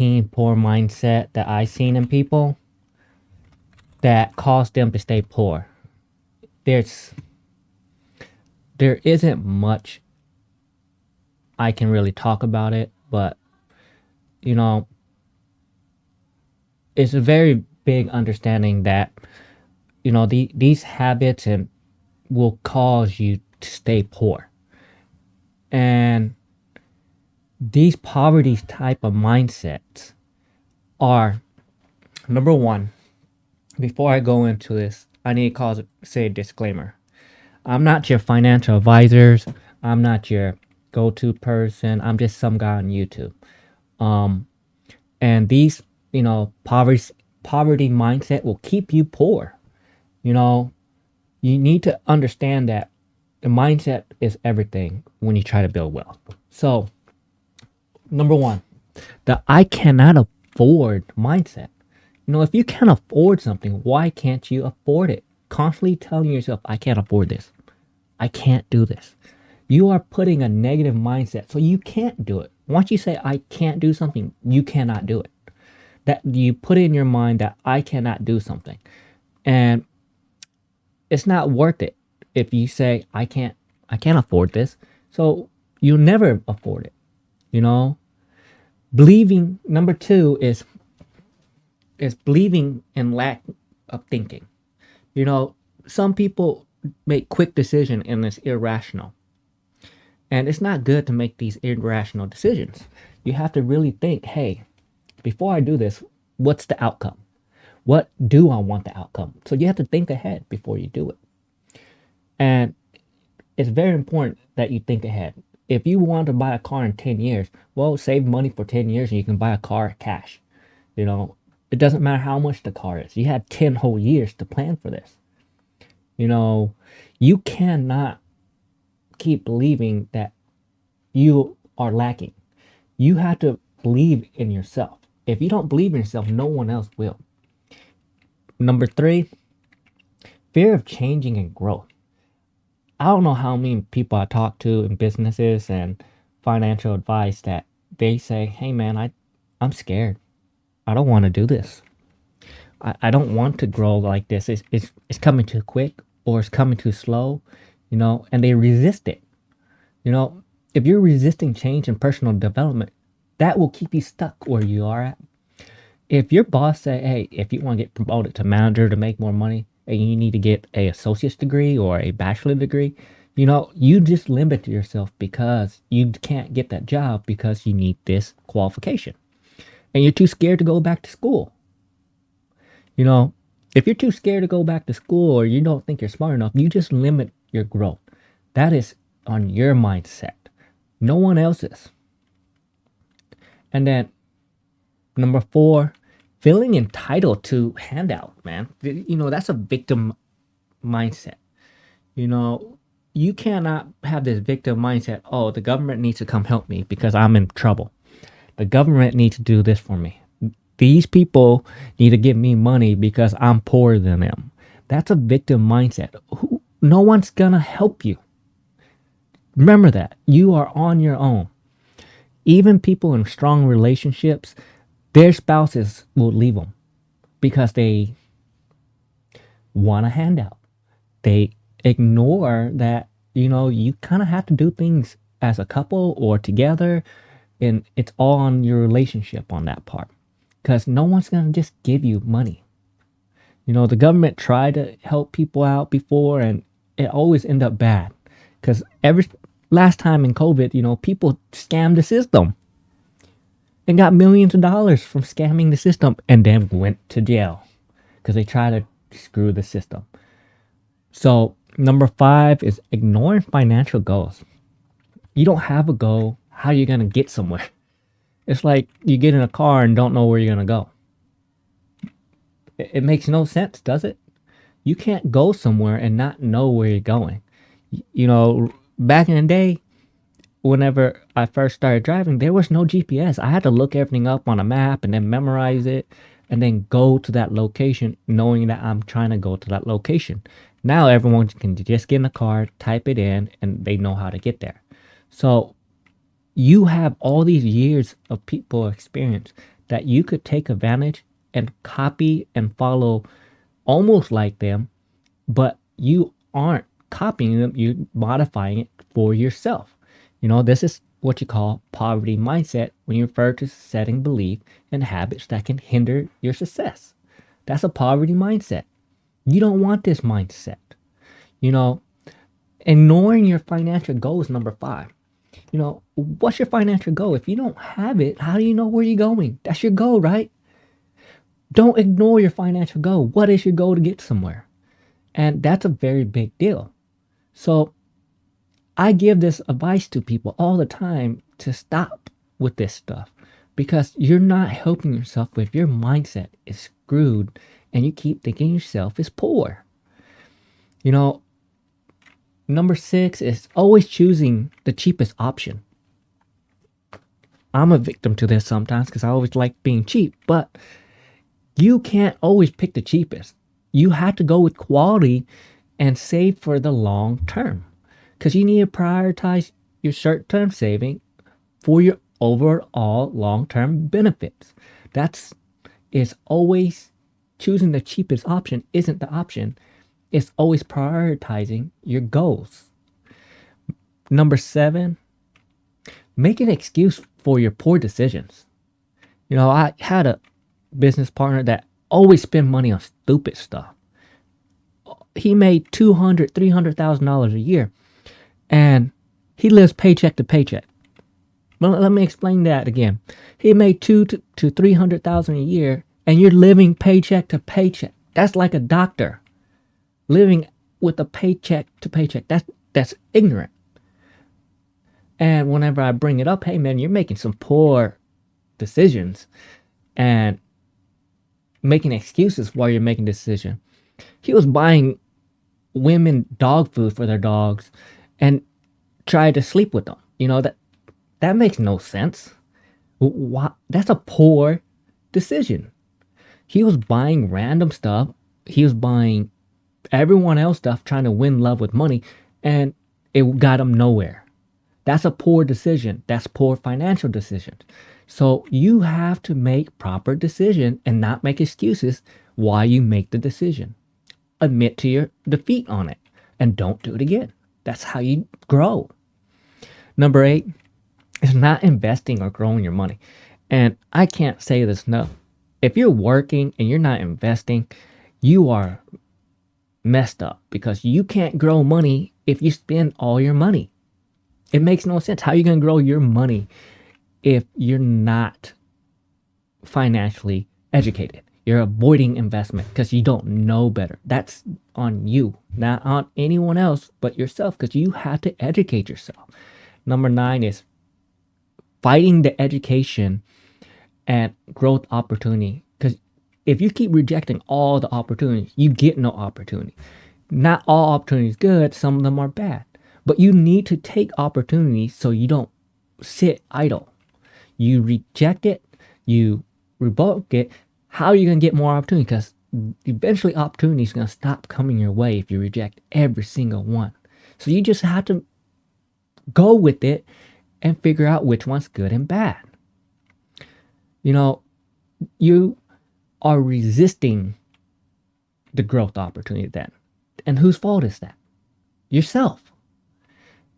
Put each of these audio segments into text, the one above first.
routine, poor mindset that I've seen in people that cause them to stay poor. There's there isn't much I can really talk about it, but you know, it's a very big understanding that these habits and will cause you to stay poor. And these poverty type of mindsets are, number one, before I go into this, I need to say a disclaimer. I'm not your financial advisors. I'm not your go-to person. I'm just some guy on YouTube. Um, and these, poverty mindset will keep you poor. You know, you need to understand that the mindset is everything when you try to build wealth. So, number one, the I cannot afford mindset. If you can't afford something, why can't you afford it? Constantly telling yourself, I can't afford this. I can't do this. You are putting a negative mindset, so you can't do it. Once you say, I can't do something, you cannot do it. That you put in your mind that I cannot do something. And it's not worth it if you say, I can't afford this. So you'll never afford it. You know, believing, number two is believing in lack of thinking. Some people make quick decision and it's irrational. And it's not good to make these irrational decisions. You have to really think, hey, before I do this, what's the outcome? What do I want the outcome? So you have to think ahead before you do it. And it's very important that you think ahead. If you want to buy a car in 10 years, well, save money for 10 years and you can buy a car cash. It doesn't matter how much the car is. You had 10 whole years to plan for this. You cannot keep believing that you are lacking. You have to believe in yourself. If you don't believe in yourself, no one else will. Number three, fear of changing and growth. I don't know how many people I talk to in businesses and financial advice that they say, hey man, I'm scared. I don't want to do this. I don't want to grow like this. It's coming too quick or it's coming too slow, and they resist it. If you're resisting change and personal development, that will keep you stuck where you are at. If your boss say, hey, if you want to get promoted to manager to make more money and you need to get a associate's degree or a bachelor degree, you just limit yourself because you can't get that job because you need this qualification. And you're too scared to go back to school. If you're too scared to go back to school or you don't think you're smart enough, you just limit your growth. That is on your mindset. No one else's. And then number four, feeling entitled to handout, man. That's a victim mindset. You cannot have this victim mindset. Oh, the government needs to come help me because I'm in trouble. The government needs to do this for me. These people need to give me money because I'm poorer than them. That's a victim mindset. No one's gonna help you. Remember that. You are on your own. Even people in strong relationships, their spouses will leave them because they want a handout. They ignore that, you kind of have to do things as a couple or together, and it's all on your relationship on that part. Because no one's going to just give you money. The government tried to help people out before, and it always ended up bad. Because every last time in COVID, people scammed the system and got millions of dollars from scamming the system and then went to jail because they tried to screw the system. So number five is ignoring financial goals. You don't have a goal. How are you going to get somewhere? It's like you get in a car and don't know where you're going to go. It makes no sense, does it? You can't go somewhere and not know where you're going. Back in the day, whenever I first started driving, there was no GPS. I had to look everything up on a map and then memorize it and then go to that location knowing that I'm trying to go to that location. Now everyone can just get in a car, type it in, and they know how to get there. So you have all these years of people experience that you could take advantage and copy and follow almost like them, but you aren't copying them, you're modifying it for yourself. This is what you call poverty mindset when you refer to setting belief and habits that can hinder your success. That's a poverty mindset. You don't want this mindset. You know, ignoring your financial goals, number five. What's your financial goal? If you don't have it, how do you know where you're going? That's your goal, right? Don't ignore your financial goal. What is your goal to get somewhere? And that's a very big deal. So I give this advice to people all the time to stop with this stuff because you're not helping yourself if your mindset is screwed and you keep thinking yourself is poor. You know, Number six is always choosing the cheapest option. I'm a victim to this sometimes because I always like being cheap, but you can't always pick the cheapest. You have to go with quality and save for the long term because you need to prioritize your short term saving for your overall long term benefits. That's is always choosing the cheapest option isn't the option. It's always prioritizing your goals. Number seven, make an excuse for your poor decisions. I had a business partner that always spent money on stupid stuff. He made $200,000, $300,000 a year, and he lives paycheck to paycheck. Well, let me explain that again. He made to 300,000 a year, and you're living paycheck to paycheck. That's like a doctor living with a paycheck to paycheck. That's ignorant. And whenever I bring it up, hey man, you're making some poor decisions and making excuses while you're making decision. He was buying women dog food for their dogs and tried to sleep with them. That makes no sense. That's a poor decision. He was buying random stuff. He was buying everyone else stuff, trying to win love with money, and it got him nowhere. That's a poor decision. That's poor financial decisions. So you have to make proper decision and not make excuses why you make the decision. Admit to your defeat on it and don't do it again. That's how you grow. Number eight is not investing or growing your money. And I can't say this enough. If you're working and you're not investing, you are messed up because you can't grow money if you spend all your money. It makes no sense. How are you going to grow your money if you're not financially educated? You're avoiding investment because you don't know better. That's on you, not on anyone else but yourself because you have to educate yourself. Number nine is fighting the education and growth opportunity because if you keep rejecting all the opportunities, you get no opportunity. Not all opportunities good, some of them are bad. But you need to take opportunities so you don't sit idle. You reject it, you revoke it. How are you going to get more opportunity? Because eventually opportunity is going to stop coming your way if you reject every single one. So you just have to go with it and figure out which one's good and bad. You are resisting the growth opportunity then. And whose fault is that? Yourself.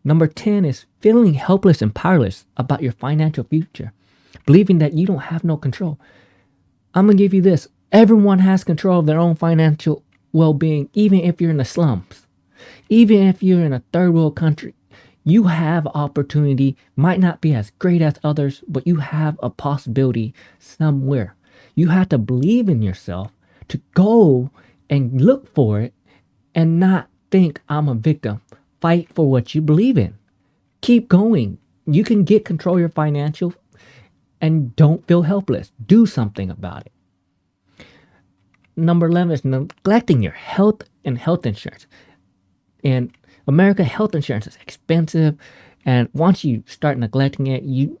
Number 10 is feeling helpless and powerless about your financial future, believing that you don't have no control. I'm going to give you this. Everyone has control of their own financial well-being, even if you're in the slums. Even if you're in a third world country, you have opportunity, might not be as great as others, but you have a possibility somewhere. You have to believe in yourself to go and look for it and not think I'm a victim. Fight for what you believe in. Keep going. You can get control of your financial and don't feel helpless. Do something about it. Number 11 is neglecting your health and health insurance. In America, health insurance is expensive. And once you start neglecting it, you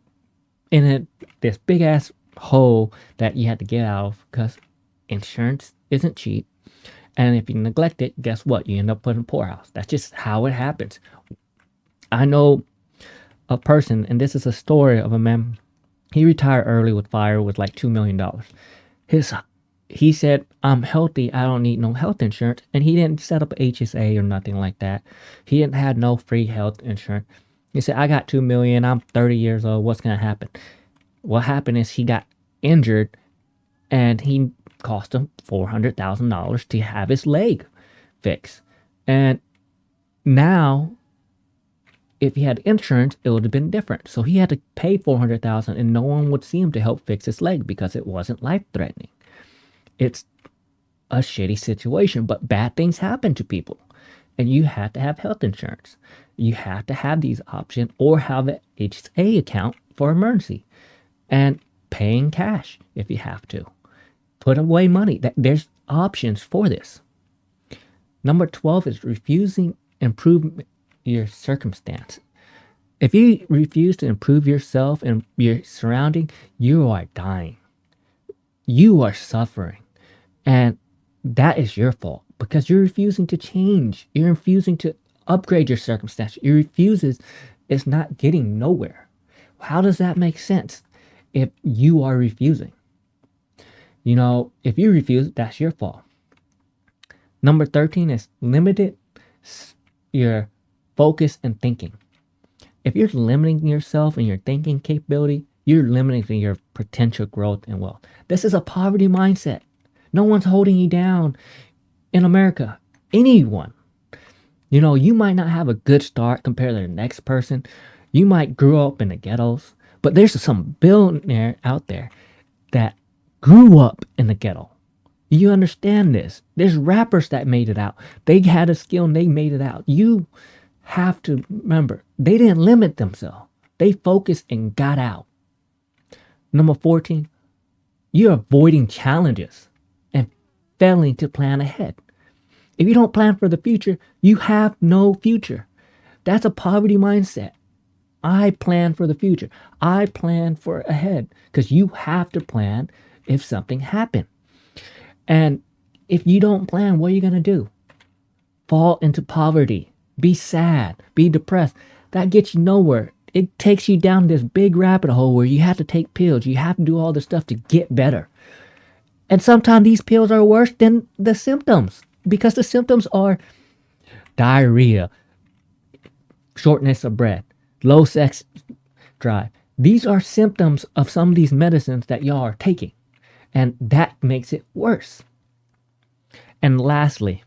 in this big ass hole that you have to get out of because insurance isn't cheap. And if you neglect it, guess what? You end up putting poorhouse. That's just how it happens. I know a person, and this is a story of a man. He retired early with fire with like $2 million. His he said, "I'm healthy. I don't need no health insurance," and he didn't set up a HSA or nothing like that. He didn't have no free health insurance. He said, "I got 2 million. I'm 30 years old. What's gonna happen?" What happened is he got injured, and he cost him $400,000 to have his leg fixed. And now, if he had insurance, it would have been different. So he had to pay 400,000, and no one would see him to help fix his leg because it wasn't life threatening. It's a shitty situation, but bad things happen to people, and you have to have health insurance. You have to have these options or have an HSA account for emergency, and paying cash if you have to. Put away money. There's options for this. Number 12 is refusing improve your circumstance. If you refuse to improve yourself and your surrounding, you are dying. You are suffering. And that is your fault because you're refusing to change. You're refusing to upgrade your circumstance. Your refuses is not getting nowhere. How does that make sense if you are refusing? If you refuse, that's your fault. Number 13 is limited your focus and thinking. If you're limiting yourself and your thinking capability, you're limiting your potential growth and wealth. This is a poverty mindset. No one's holding you down in America. Anyone. You might not have a good start compared to the next person. You might grow up in the ghettos, but there's some billionaire out there that grew up in the ghetto. You understand this? There's rappers that made it out. They had a skill and they made it out. You have to remember, they didn't limit themselves. They focused and got out. Number 14, you're avoiding challenges and failing to plan ahead. If you don't plan for the future, you have no future. That's a poverty mindset. I plan for the future. I plan for ahead because you have to plan if something happened. And if you don't plan, what are you going to do? Fall into poverty, be sad, be depressed. That gets you nowhere. It takes you down this big rabbit hole where you have to take pills. You have to do all this stuff to get better. And sometimes these pills are worse than the symptoms because the symptoms are diarrhea, shortness of breath, low sex drive. These are symptoms of some of these medicines that y'all are taking. And that makes it worse. And lastly,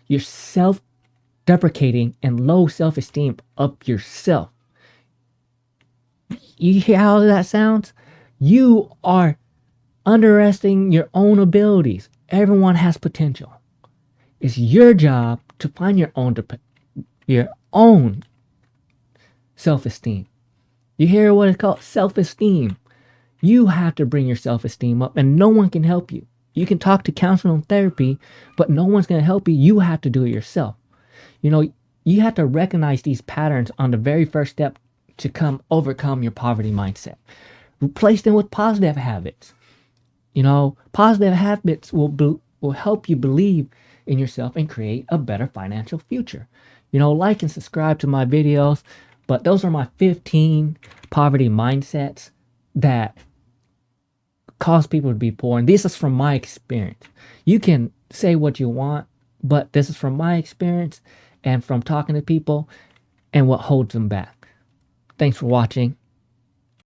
you're self-deprecating and low self-esteem of yourself. You hear how that sounds? You are underestimating your own abilities. Everyone has potential. It's your job to find your own self-esteem. You hear what it's called? Self-esteem. You have to bring your self-esteem up, and no one can help you. You can talk to counseling and therapy, but no one's going to help you. You have to do it yourself. You have to recognize these patterns on the very first step to overcome your poverty mindset. Replace them with positive habits. Positive habits will help you believe in yourself and create a better financial future. Like and subscribe to my videos, but those are my 15 poverty mindsets that cause people to be poor. And this is from my experience. You can say what you want, but this is from my experience and from talking to people and what holds them back. Thanks for watching.